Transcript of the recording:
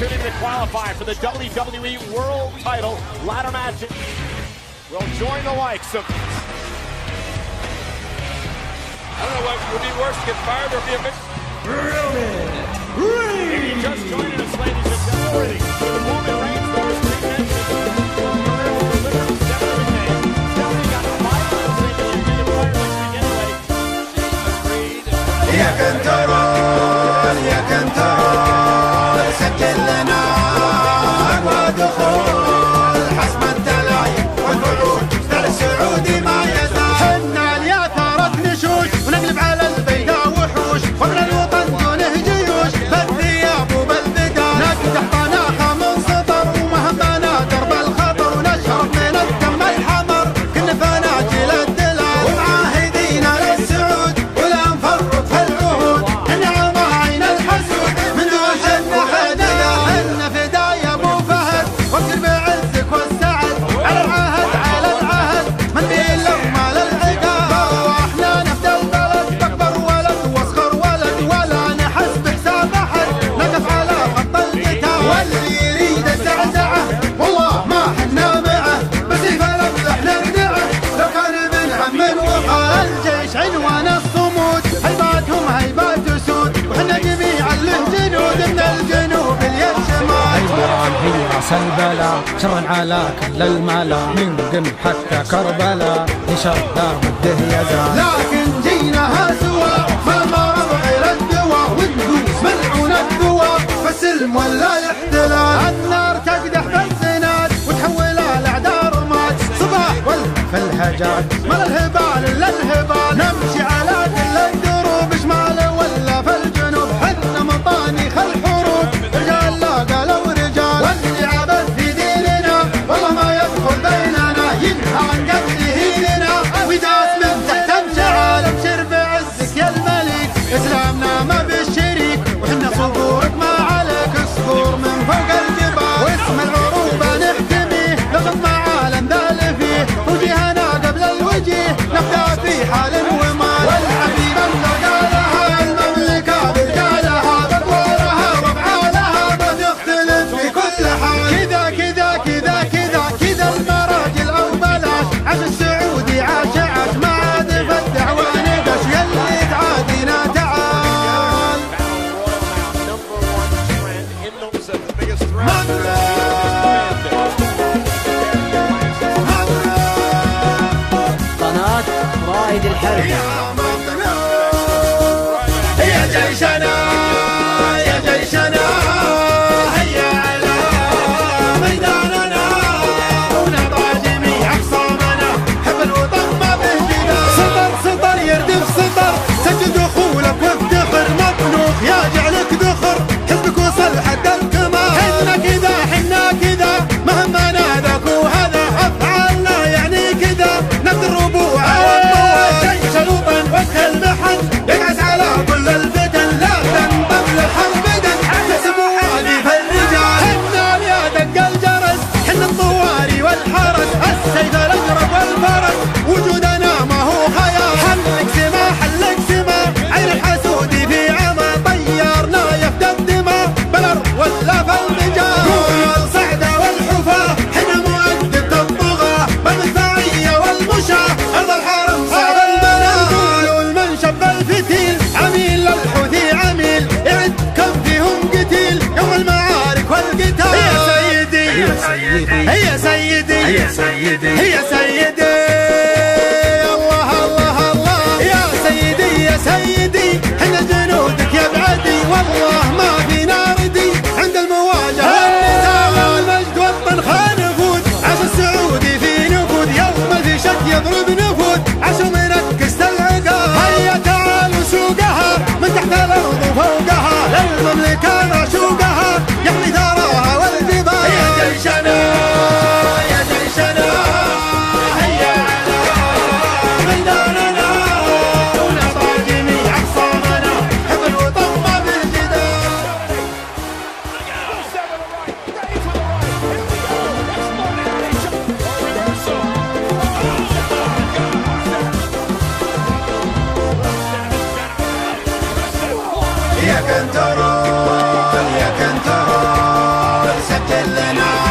opportunity to qualify for the WWE World Title ladder match. Will join the likes of... I don't know what would be worse, get fired or be a victim. If you just joining us, ladies and gentlemen, the Roman Reigns knows three mentions. يا كنترول يا كنترول سجل لنا أقوى دخول حسم الدلايل والوعود ستار السعودي ما يزال حنا الياثرة نشوش ونقلب على البيداء وحوش ومن الوطن دونه جيوش بالثياب وبالبدال نقدح طناخة من سطر ومهمنا درب الخطر ونشرب من الدم الحمر كنا فناجل الدلال ومعاهدين للسعود ولا نفرط في العهود النعم عين الحسود من دون حنا حدنا حنا فدايا ابو فهد وابشر بعزك والسعد على العهد على العهد من بيلوم على العقاب واحنا نفدى البلد باكبر ولد واصغر ولد ولا نحس بحساب احد نقف على خط القتال واللي يريد الزعزعه والله ما حنا معه بسيف الافلح نردعه لو كان من هم وقال الجيش عنوان الصمود هيباتهم هيبات اسود وحنا جميعا له جنود من الجنوب اليشمال حيدران هي راس البلا شرا على كل الملا من قم حتى كربلا نشرنا مده يزال لكن جيناها سوا ما مرض غير الدواء وندوس ملعون الدواء فالسلم ولا الاحتلال النار تقدح بالزناد وتحول الاعداء رماد صباح والف الهجات مال الهبال الا الهبال نمشي على كل الدروب شمال ولا في الجنوب حنا مطانيخ الحروب رجال لا قالوا رجال واللي عبث في ديننا والله ما يدخل بيننا ينهى عن قتله لنا وداس من تحت امشعال ابشر بعزك يا الملك اسلامنا ما بالشريك وحنا صبورك ما عليك صبور من فوق الجبال واسم العروبه نحتميه لقد ما عالم ذال فيه وجهنا قبل الوجيه نبدا في حال ومال والحبيبه قالها المملكه برجالها بطورها وافعالها بتختلف في كل حال كذا كذا كذا كذا كذا المراجل او بلاش عاش السعودي عاش عاش ما عاد يفتح ونقش يلي تعادينا تعال قناة رائد الحرب. يا جيشنا يا جيشنا هيا على ميداننا ونضع جميع اقصامنا حب الوطن ما به جدال سطر سطر يردف سطر سجل دخولك وافتخر مطلوب يا جعلك ذخر حزبك وصل حد الكمال حنا كذا مهمنا ذاك وهذا افعالنا يعني كذا نبذ الربوع والطوع جيش الوطن وجه المحن يقعس على كل الفتن لا تنضم للحرب دن تسمواني في الرجال حنا يا دق الجرس حنا الطواري والحرس السيف الاجرب والفرس وجودنا ما هو خيال حلك سما حلك سما عين الحسودي في عمى طيرنا يفدى الدماء بالارض ولا في المجال قول صعده والحفاه حنا مؤدب الطغاه بالمدفعيه والمشاه ارض الحرم صعب البنات قولوا المنشب الفتيل عميل للحوثي عميل يعد كم فيهم قتيل يوم المعارك والقتال يا سيدي يا سيدي يا سيدي يا سيدي يا سيدي الله الله الله يا سيدي يا سيدي حنا جنودك يا بعدي والله ما فينا ردي عند المواجهه والنزال المجد والطنخه نفوذ عاش السعودي في نفوذ يوم الفشك يضرب نفوذ عاشوا من الكست العقاب هيا تعالوا سوقها من تحت الارض وفوقها للمملكه معشوقها يحمي ثراها والجبال يا جيشنا يا جيشنا هيا كلنا